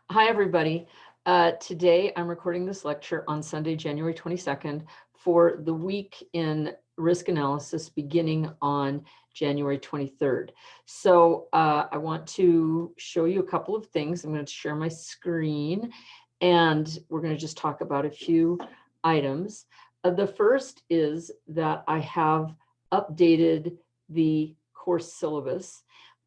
Hi, everybody. Today, I'm recording this lecture on Sunday, January 22nd for the week in risk analysis beginning on January 23rd. So I want to show you a couple of things. I'm going to share my screen and we're going to just talk about a few items. The first is that I have updated the course syllabus.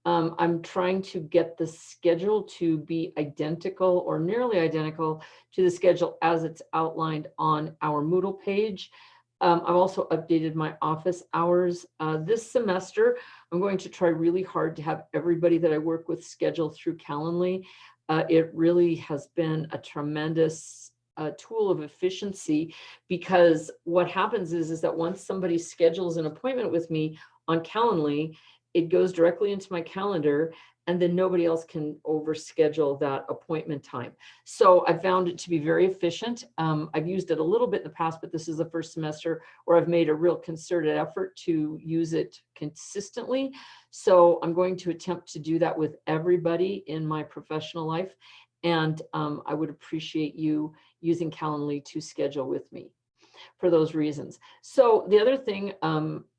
I'm trying to get the schedule to be identical or nearly identical to the schedule as it's outlined on our Moodle page. I've also updated my office hours. This semester, I'm going to try really hard to have everybody that I work with scheduled through Calendly. It really has been a tremendous tool of efficiency, because what happens is that once somebody schedules an appointment with me on Calendly, it goes directly into my calendar, and then nobody else can overschedule that appointment time. So I found it to be very efficient. I've used it a little bit in the past, but this is the first semester where I've made a real concerted effort to use it consistently. So I'm going to attempt to do that with everybody in my professional life. And I would appreciate you using Calendly to schedule with me for those reasons. So the other thing,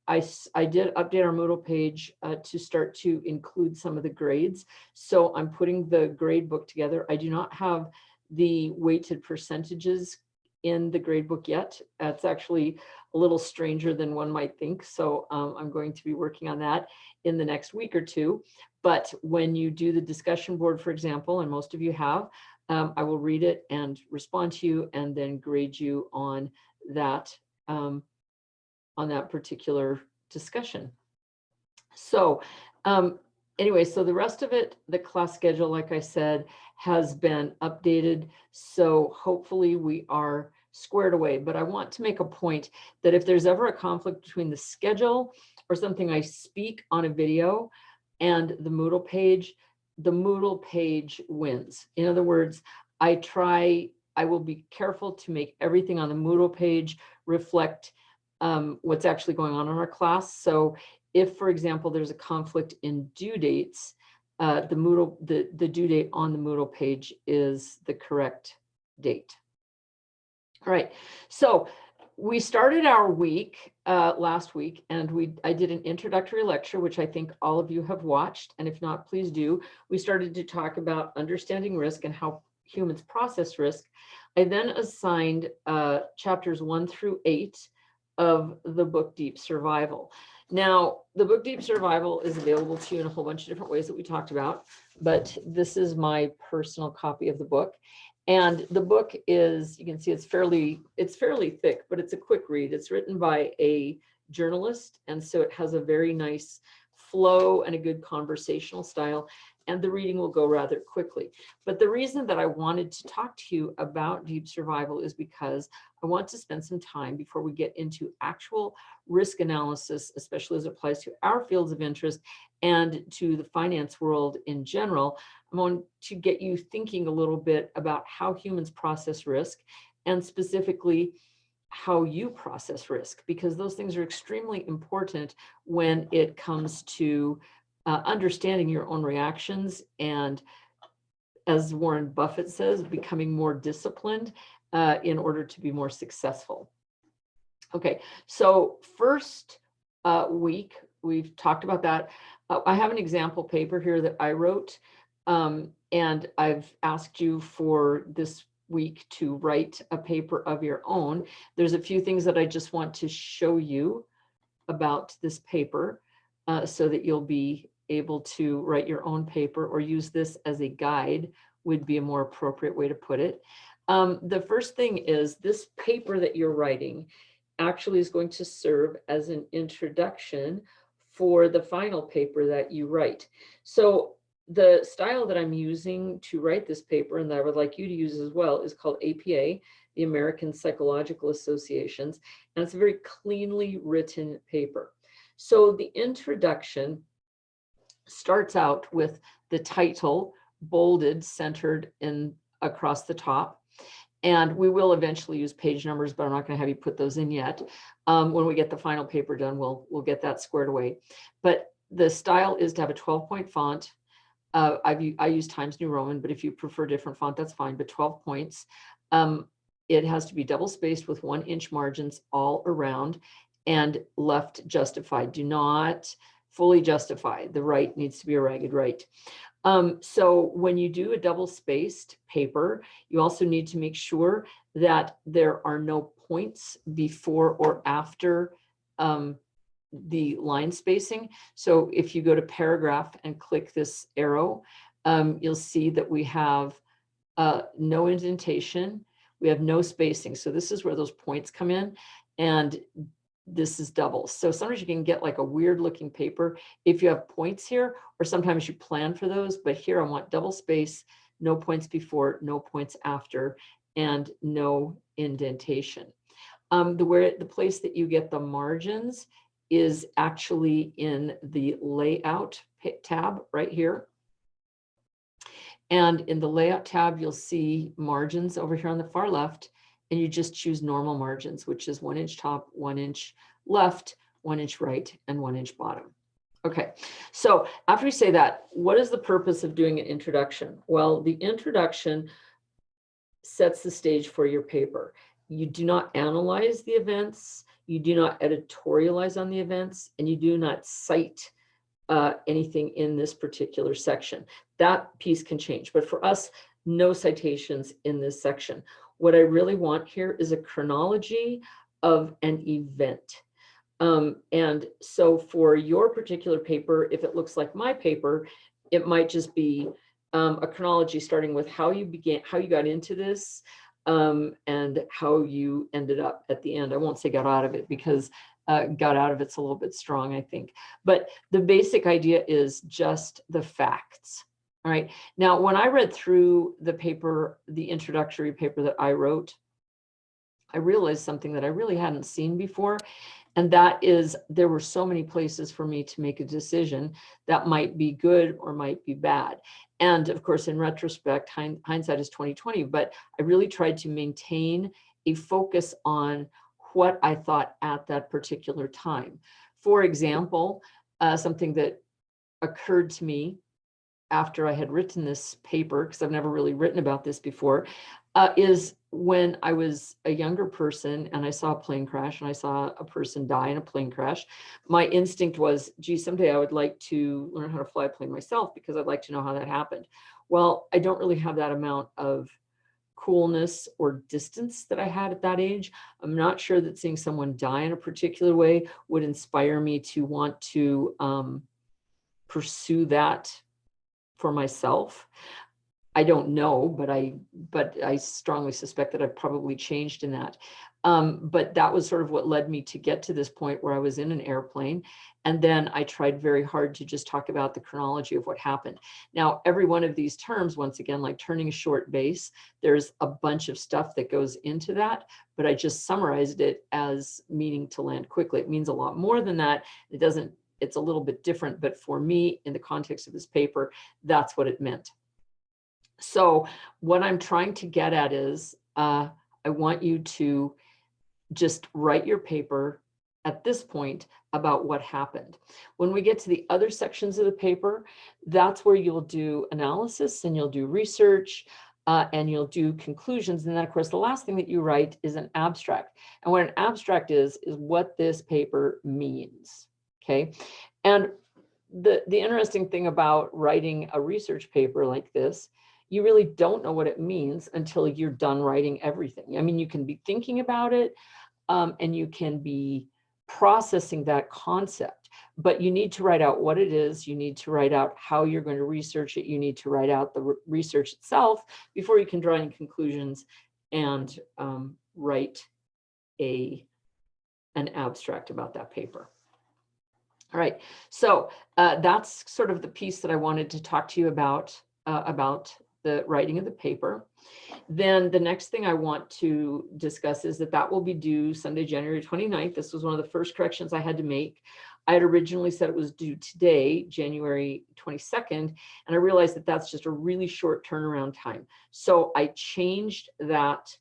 I did update our Moodle page to start to include some of the grades. So I'm putting the grade book together. I do not have the weighted percentages in the grade book yet. It's actually a little stranger than one might think. So I'm going to be working on that in the next week or two. But when you do the discussion board, for example, and most of you have, I will read it and respond to you and then grade you on that particular discussion. So anyway, so the rest of it, the class schedule, like I said, has been updated. So hopefully we are squared away. But I want to make a point that if there's ever a conflict between the schedule or something I speak on a video and the Moodle page wins. In other words, I will be careful to make everything on the Moodle page reflect what's actually going on in our class. So if, for example, there's a conflict in due dates, the due date on the Moodle page is the correct date. All right, so we started our week last week, and I did an introductory lecture, which I think all of you have watched, and if not, please do. We started to talk about understanding risk and how humans process risk. I then assigned chapters 1 through 8 of the book Deep Survival. Now, the book Deep Survival is available to you in a whole bunch of different ways that we talked about, but this is my personal copy of the book. And the book is, you can see it's fairly thick, but it's a quick read. It's written by a journalist, and so it has a very nice flow and a good conversational style, and the reading will go rather quickly. But the reason that I wanted to talk to you about Deep Survival is because I want to spend some time before we get into actual risk analysis, especially as it applies to our fields of interest and to the finance world in general. I want to get you thinking a little bit about how humans process risk, and specifically how you process risk, because those things are extremely important when it comes to understanding your own reactions and, as Warren Buffett says, becoming more disciplined in order to be more successful. Okay, so first week, we've talked about that. I have an example paper here that I wrote, and I've asked you for this week to write a paper of your own. There's a few things that I just want to show you about this paper so that you'll be able to write your own paper, or use this as a guide would be a more appropriate way to put it. The first thing is, this paper that you're writing actually is going to serve as an introduction for the final paper that you write. So the style that I'm using to write this paper, and that I would like you to use as well, is called APA, the American Psychological Associations, and it's a very cleanly written paper. So the introduction starts out with the title bolded, centered in across the top. And we will eventually use page numbers, but I'm not going to have you put those in yet. When we get the final paper done, we'll get that squared away. But the style is to have a 12-point font, I use Times New Roman, but if you prefer different font, that's fine, but 12 points. It has to be double spaced with 1-inch margins all around and left justified. Do not fully justify. The right needs to be a ragged right. So when you do a double spaced paper, you also need to make sure that there are no points before or after the line spacing. So if you go to paragraph and click this arrow, you'll see that we have no indentation, we have no spacing. So this is where those points come in, and this is double. So sometimes you can get like a weird looking paper if you have points here, or sometimes you plan for those, but here I want double space, no points before, no points after, and no indentation. The place that you get the margins is actually in the layout tab right here. And in the layout tab, you'll see margins over here on the far left, and you just choose normal margins, which is 1-inch top, 1-inch left, 1-inch right, and 1-inch bottom. Okay, so after we say that, what is the purpose of doing an introduction? Well, the introduction sets the stage for your paper. You do not analyze the events, you do not editorialize on the events, and you do not cite anything in this particular section. That piece can change, but for us, no citations in this section. What I really want here is a chronology of an event. And so for your particular paper, if it looks like my paper, it might just be a chronology starting with how you began, how you got into this, and how you ended up at the end. I won't say got out of it, because got out of it's a little bit strong, I think. But the basic idea is just the facts. All right. Now, when I read through the paper, the introductory paper that I wrote, I realized something that I really hadn't seen before. And that is, there were so many places for me to make a decision that might be good or might be bad. And of course, in retrospect, hindsight is 2020, but I really tried to maintain a focus on what I thought at that particular time. For example, something that occurred to me after I had written this paper, because I've never really written about this before, is when I was a younger person and I saw a plane crash and I saw a person die in a plane crash, my instinct was, gee, someday I would like to learn how to fly a plane myself, because I'd like to know how that happened. Well, I don't really have that amount of coolness or distance that I had at that age. I'm not sure that seeing someone die in a particular way would inspire me to want to pursue that for myself. I don't know, but I strongly suspect that I've probably changed in that. But that was sort of what led me to get to this point where I was in an airplane. And then I tried very hard to just talk about the chronology of what happened. Now, every one of these terms, once again, like turning a short base, there's a bunch of stuff that goes into that, but I just summarized it as meaning to land quickly. It means a lot more than that. It doesn't, it's a little bit different, but for me, in the context of this paper, that's what it meant. So what I'm trying to get at is, I want you to just write your paper at this point about what happened. When we get to the other sections of the paper, that's where you'll do analysis and you'll do research and you'll do conclusions. And then of course, the last thing that you write is an abstract. And what an abstract is what this paper means, okay? And the interesting thing about writing a research paper like this, you really don't know what it means until you're done writing everything. I mean, you can be thinking about it and you can be processing that concept, but you need to write out what it is. You need to write out how you're going to research it. You need to write out the research itself before you can draw any conclusions and write an abstract about that paper. All right, so that's sort of the piece that I wanted to talk to you about the writing of the paper. Then the next thing I want to discuss is that will be due Sunday, January 29th. This was one of the first corrections I had to make. I had originally said it was due today, January 22nd, and I realized that that's just a really short turnaround time. So I changed that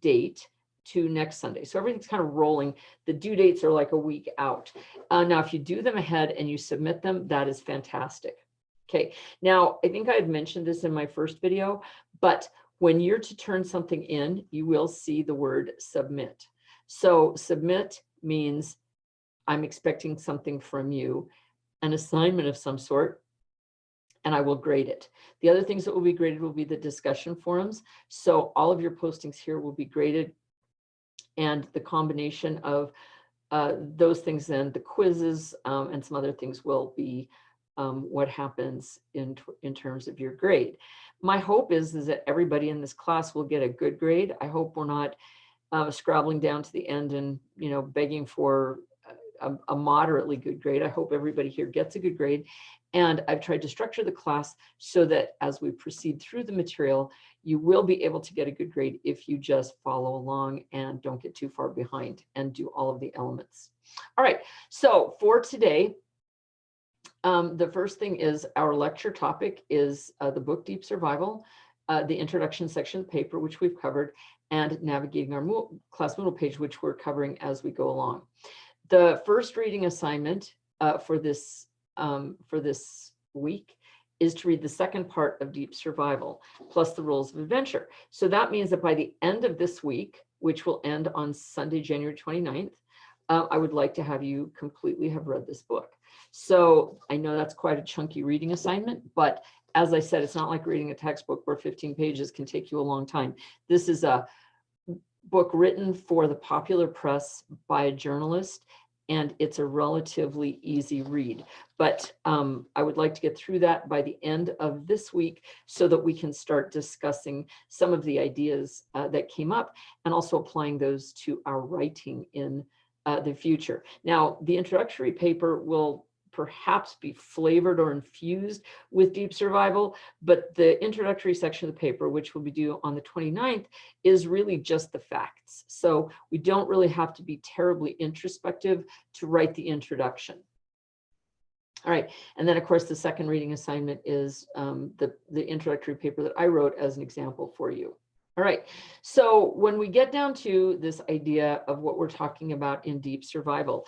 date to next Sunday. So everything's kind of rolling. The due dates are like a week out. Now, if you do them ahead and you submit them, that is fantastic. Okay, now I think I had mentioned this in my first video, but when you're to turn something in, you will see the word submit. So submit means I'm expecting something from you, an assignment of some sort, and I will grade it. The other things that will be graded will be the discussion forums. So all of your postings here will be graded, and the combination of those things, then the quizzes and some other things will be what happens in terms of your grade. My hope is that everybody in this class will get a good grade. I hope we're not scrabbling down to the end and, you know, begging for a moderately good grade. I hope everybody here gets a good grade. And I've tried to structure the class so that as we proceed through the material, you will be able to get a good grade if you just follow along and don't get too far behind and do all of the elements. All right, so for today, the first thing is our lecture topic is the book Deep Survival, the introduction section of the paper, which we've covered, and navigating our class Moodle page, which we're covering as we go along. The first reading assignment for this week is to read the second part of Deep Survival, plus the Rules of Adventure. So that means that by the end of this week, which will end on Sunday, January 29th, I would like to have you completely have read this book. So I know that's quite a chunky reading assignment, but as I said, it's not like reading a textbook where 15 pages can take you a long time. This is a book written for the popular press by a journalist, and it's a relatively easy read. But I would like to get through that by the end of this week so that we can start discussing some of the ideas that came up and also applying those to our writing in the future. Now, the introductory paper will perhaps be flavored or infused with Deep Survival, but the introductory section of the paper, which will be due on the 29th, is really just the facts. So we don't really have to be terribly introspective to write the introduction. All right, and then of course the second reading assignment is the introductory paper that I wrote as an example for you. All right, so when we get down to this idea of what we're talking about in Deep Survival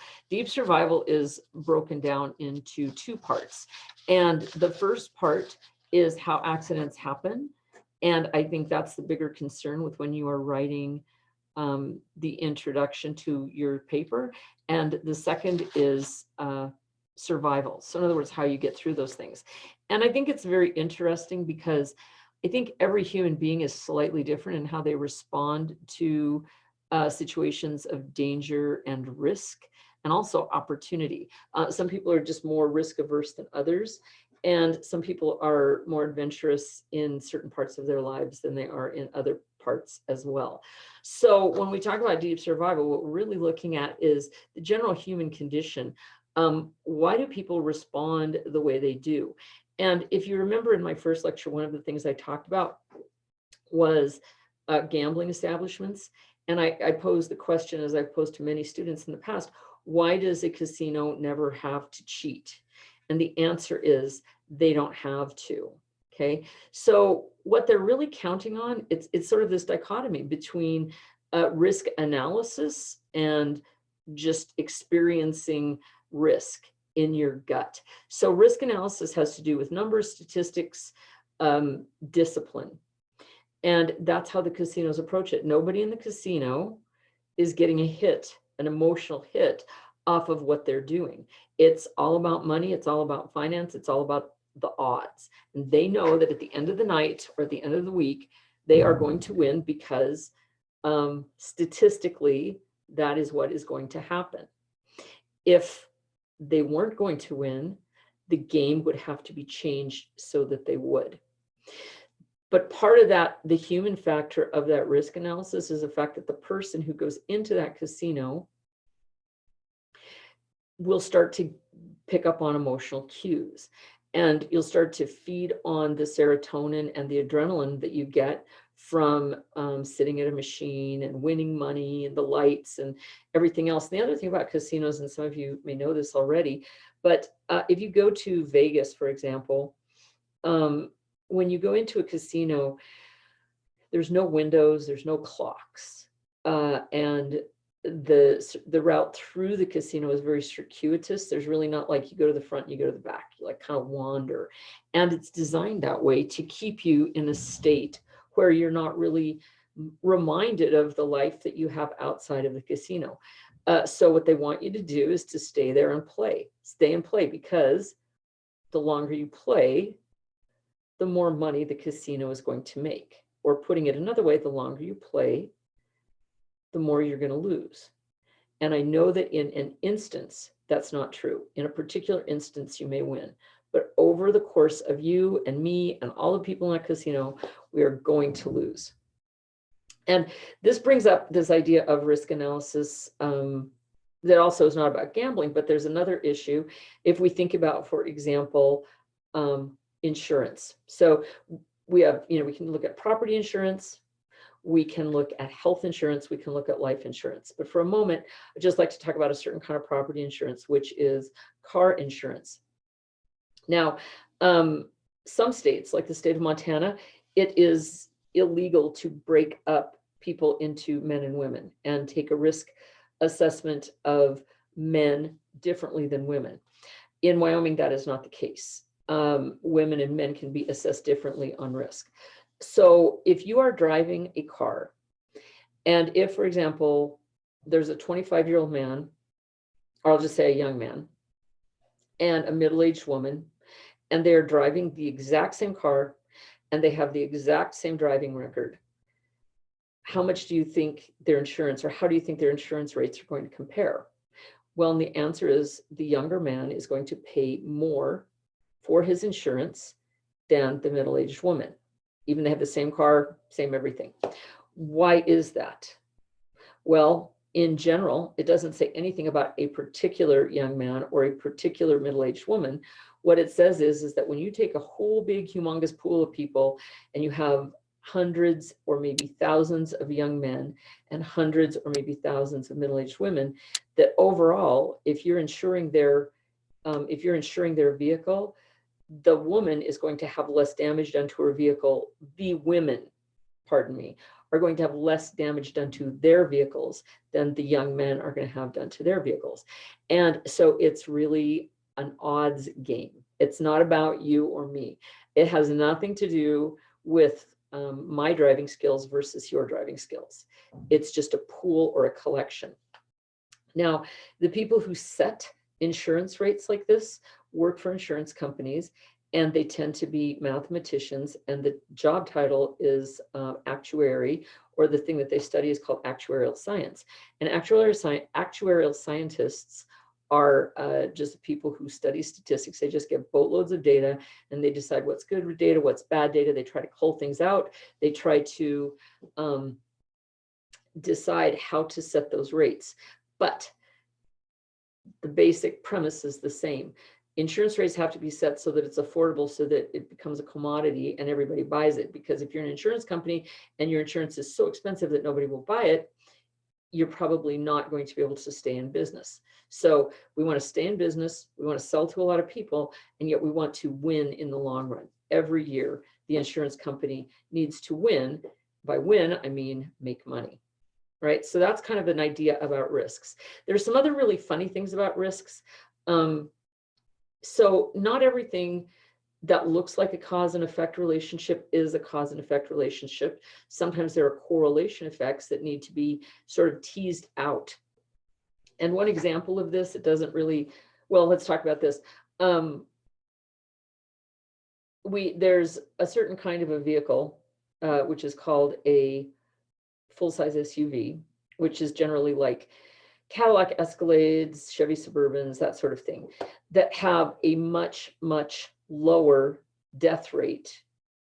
is broken down into two parts. And the first part is how accidents happen. And I think that's the bigger concern with when you are writing the introduction to your paper. And the second is survival. So in other words, how you get through those things. And I think it's very interesting because I think every human being is slightly different in how they respond to situations of danger and risk, and also opportunity. Some people are just more risk averse than others, and some people are more adventurous in certain parts of their lives than they are in other parts as well. So when we talk about Deep Survival, what we're really looking at is the general human condition. Why do people respond the way they do? And if you remember in my first lecture, one of the things I talked about was gambling establishments. And I posed the question, as I've posed to many students in the past, why does a casino never have to cheat? And the answer is they don't have to. Okay, so what they're really counting on, it's sort of this dichotomy between risk analysis and just experiencing risk in your gut. So risk analysis has to do with numbers, statistics, discipline. And that's how the casinos approach it. Nobody in the casino is getting a hit, an emotional hit off of what they're doing. It's all about money. It's all about finance. It's all about the odds. And they know that at the end of the night or at the end of the week, they are going to win because statistically, that is what is going to happen. If they weren't going to win, the game would have to be changed so that they would. But part of that, the human factor of that risk analysis, is the fact that the person who goes into that casino will start to pick up on emotional cues. And you'll start to feed on the serotonin and the adrenaline that you get from sitting at a machine and winning money and the lights and everything else. And the other thing about casinos, and some of you may know this already, but if you go to Vegas, for example, when you go into a casino, there's no windows, there's no clocks. And the route through the casino is very circuitous. There's really not like you go to the front, you go to the back, you like kind of wander. And it's designed that way to keep you in a state where you're not really reminded of the life that you have outside of the casino. So what they want you to do is to stay there and play, stay and play, because the longer you play, the more money the casino is going to make. Or putting it another way, the longer you play, the more you're going to lose. And I know that in an instance, that's not true. In a particular instance, you may win. But over the course of you and me and all the people in a casino, we are going to lose. And this brings up this idea of risk analysis that also is not about gambling, but there's another issue. If we think about, for example, insurance. So we have, we can look at property insurance, we can look at health insurance, we can look at life insurance. But for a moment, I'd just like to talk about a certain kind of property insurance, which is car insurance. Now, some states, like the state of Montana, it is illegal to break up people into men and women and take a risk assessment of men differently than women. In Wyoming, that is not the case. Women and men can be assessed differently on risk. So if you are driving a car, and if, for example, there's a 25-year-old man, or I'll just say a young man, and a middle-aged woman, and they're driving the exact same car, and they have the exact same driving record, how much do you think their insurance, or how do you think their insurance rates are going to compare? Well, and the answer is the younger man is going to pay more for his insurance than the middle-aged woman. Even they have the same car, same everything. Why is that? Well, in general, it doesn't say anything about a particular young man or a particular middle-aged woman. What it says is that when you take a whole big humongous pool of people and you have hundreds or maybe thousands of young men and hundreds or maybe thousands of middle-aged women, that overall, if you're insuring their vehicle, the woman is going to have less damage done to her vehicle. The women, pardon me, are going to have less damage done to their vehicles than the young men are going to have done to their vehicles. And so it's really an odds game. It's not about you or me. It has nothing to do with my driving skills versus your driving skills. It's just a pool or a collection. Now, the people who set insurance rates like this work for insurance companies, and they tend to be mathematicians, and the job title is actuary, or the thing that they study is called actuarial science. And actuarial scientists are just people who study statistics. They just get boatloads of data and they decide what's good data, what's bad data. They try to cull things out. They try to decide how to set those rates. But the basic premise is the same. Insurance rates have to be set so that it's affordable, so that it becomes a commodity and everybody buys it. Because if you're an insurance company and your insurance is so expensive that nobody will buy it, you're probably not going to be able to stay in business. So we want to stay in business, we want to sell to a lot of people, and yet we want to win in the long run. Every year, the insurance company needs to win. By win, I mean make money. Right? So that's kind of an idea about risks. There's some other really funny things about risks. So not everything that looks like a cause and effect relationship is a cause and effect relationship. Sometimes there are correlation effects that need to be sort of teased out. And one example of this, it doesn't really, well, let's talk about this. There's a certain kind of a vehicle, which is called a full-size SUV, which is generally like Cadillac Escalades, Chevy Suburbans, that sort of thing, that have a much, much lower death rate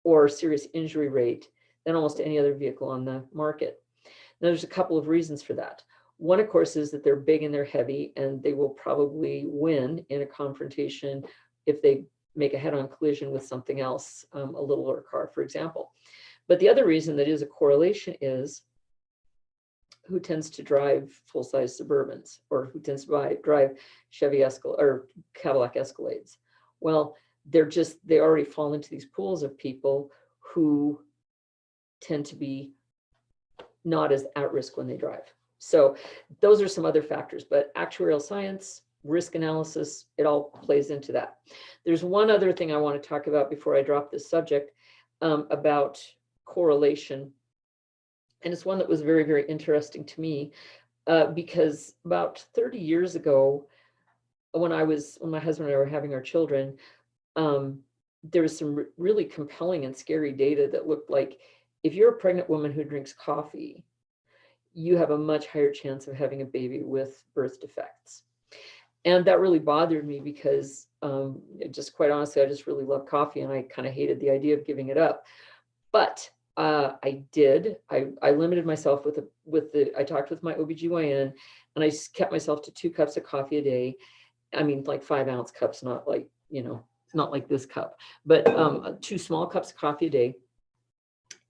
or serious injury rate than almost any other vehicle on the market. Now, there's a couple of reasons for that. One, of course, is that they're big and they're heavy, and they will probably win in a confrontation if they make a head-on collision with something else, a littler car, for example. But the other reason that is a correlation is who tends to drive full-size Suburbans, or who tends to drive Chevy Escalade or Cadillac Escalades. Well, they already fall into these pools of people who tend to be not as at risk when they drive. So those are some other factors, but actuarial science, risk analysis, it all plays into that. There's one other thing I want to talk about before I drop this subject, about correlation. And it's one that was very, very interesting to me, because about 30 years ago, when my husband and I were having our children, there was some really compelling and scary data that looked like if you're a pregnant woman who drinks coffee, you have a much higher chance of having a baby with birth defects. And that really bothered me because, just quite honestly, I just really love coffee and I kind of hated the idea of giving it up. But I did. I limited myself I talked with my OBGYN, and I kept myself to 2 cups of coffee a day. I mean, like 5-ounce cups, not like, it's not like this cup, but 2 small cups of coffee a day.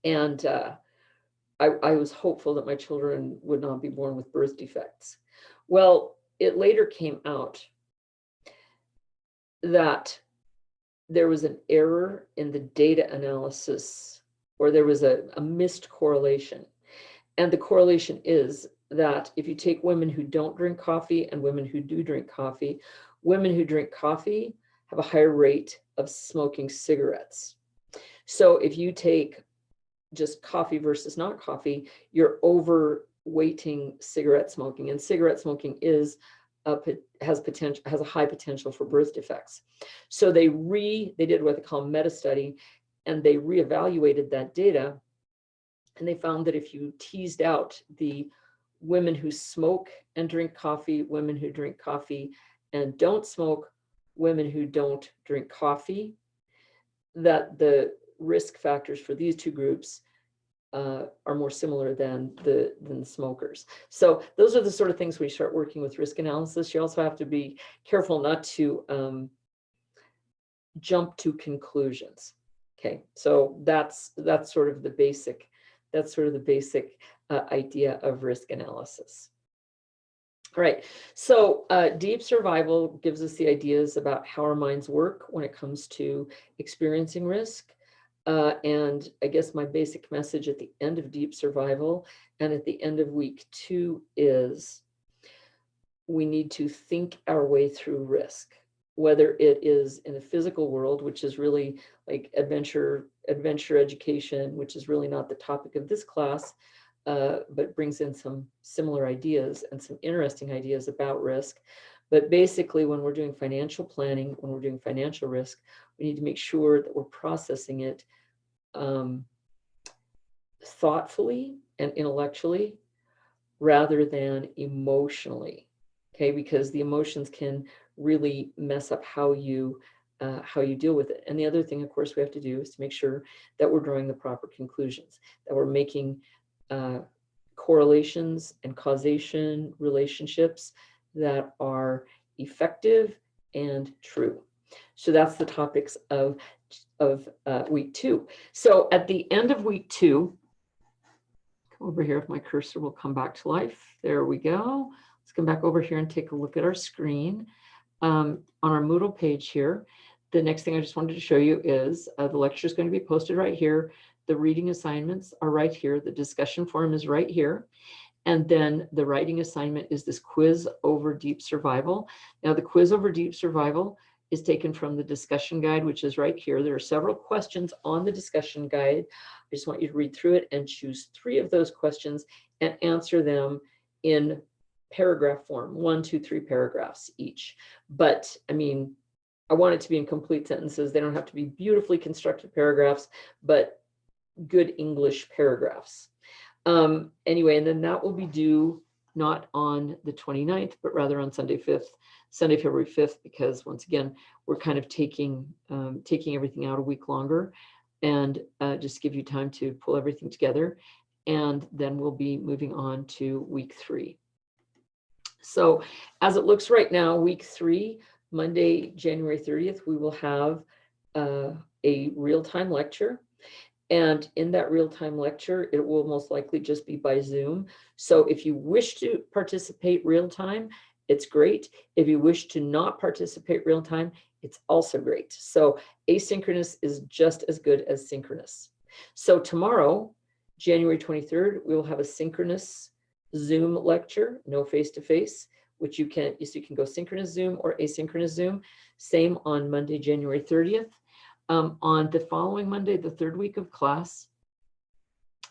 And I was hopeful that my children would not be born with birth defects. Well, it later came out that there was an error in the data analysis, or there was a missed correlation. And the correlation is that if you take women who don't drink coffee and women who do drink coffee, women who drink coffee have a higher rate of smoking cigarettes. So if you take just coffee versus not coffee, you're overweighting cigarette smoking, and cigarette smoking has a high potential for birth defects. So they did what they call meta study, and they reevaluated that data, and they found that if you teased out the women who smoke and drink coffee, women who drink coffee and don't smoke, women who don't drink coffee, that the risk factors for these 2 groups are more similar than the smokers. So those are the sort of things when you start working with risk analysis. You also have to be careful not to jump to conclusions. Okay, so that's sort of the basic idea of risk analysis. All right, so deep survival gives us the ideas about how our minds work when it comes to experiencing risk. And I guess my basic message at the end of deep survival and at the end of week 2 is we need to think our way through risk, whether it is in the physical world, which is really like adventure education, which is really not the topic of this class, but brings in some similar ideas and some interesting ideas about risk. But basically, when we're doing financial planning, when we're doing financial risk, we need to make sure that we're processing it thoughtfully and intellectually rather than emotionally. Okay, because the emotions can really mess up how you deal with it. And the other thing, of course, we have to do is to make sure that we're drawing the proper conclusions, that we're making correlations and causation relationships that are effective and true. So that's the topics of week 2. So at the end of week 2, come over here, if my cursor will come back to life. There we go. Let's come back over here and take a look at our screen. On our Moodle page here, the next thing I just wanted to show you is the lecture is going to be posted right here. The reading assignments are right here. The discussion forum is right here. And then the writing assignment is this quiz over deep survival. Now, the quiz over deep survival is taken from the discussion guide, which is right here. There are several questions on the discussion guide. I just want you to read through it and choose 3 of those questions and answer them in paragraph form, 1, 2, 3 paragraphs each. But I mean, I want it to be in complete sentences. They don't have to be beautifully constructed paragraphs, but good English paragraphs. Anyway, and then that will be due not on the 29th, but rather on Sunday, February 5th, because once again, we're kind of taking everything out a week longer and just give you time to pull everything together. And then we'll be moving on to week 3. So as it looks right now, week 3, Monday, January 30th, we will have a real-time lecture. And in that real-time lecture, it will most likely just be by Zoom. So if you wish to participate real-time, it's great. If you wish to not participate real-time, it's also great. So asynchronous is just as good as synchronous. So tomorrow, January 23rd, we will have a synchronous Zoom lecture, no face-to-face, which you can go synchronous Zoom or asynchronous Zoom. Same on Monday, January 30th. On the following Monday, the third week of class,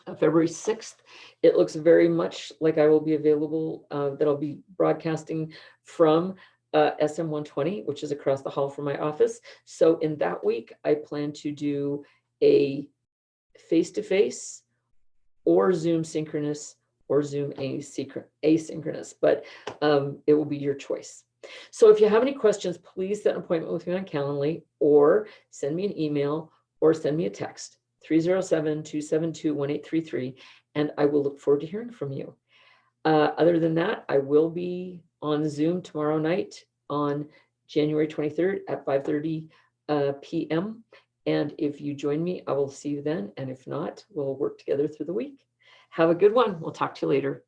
February 6th, it looks very much like I will be available, that I'll be broadcasting from SM 120, which is across the hall from my office. So in that week, I plan to do a face-to-face or Zoom synchronous or Zoom asynchronous, but it will be your choice. So if you have any questions, please set an appointment with me on Calendly or send me an email or send me a text, 307-272-1833, and I will look forward to hearing from you. Other than that, I will be on Zoom tomorrow night on January 23rd at 5:30 p.m. And if you join me, I will see you then. And if not, we'll work together through the week. Have a good one. We'll talk to you later.